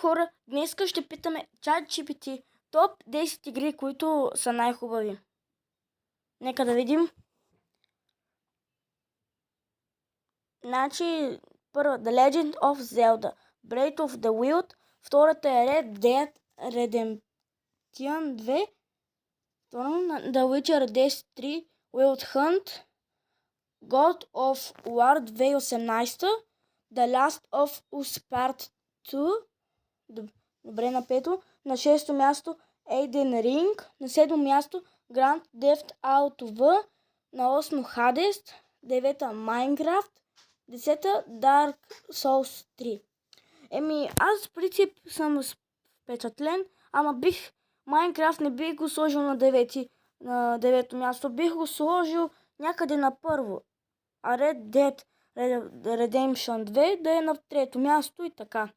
хора, днес ще питаме ChatGPT топ 10 игри, които са най-хубави. Нека да видим. Значи, първа The Legend of Zelda, Breath of the Wild, втората е Red Dead Redemption 2, втората The Witcher 10 3, Wild Hunt, God of War 2018, The Last of Us Part 2, добре на пето, на шесто място Elden Ring, на седмо място Grand Theft Auto V, на осмо Hades, девета Minecraft, 10 Dark Souls 3. Аз в принцип съм впечатлен, ама Minecraft не бих го сложил на девето място, бих го сложил някъде на първо, а Red Dead Redemption 2 да е на трето място и така.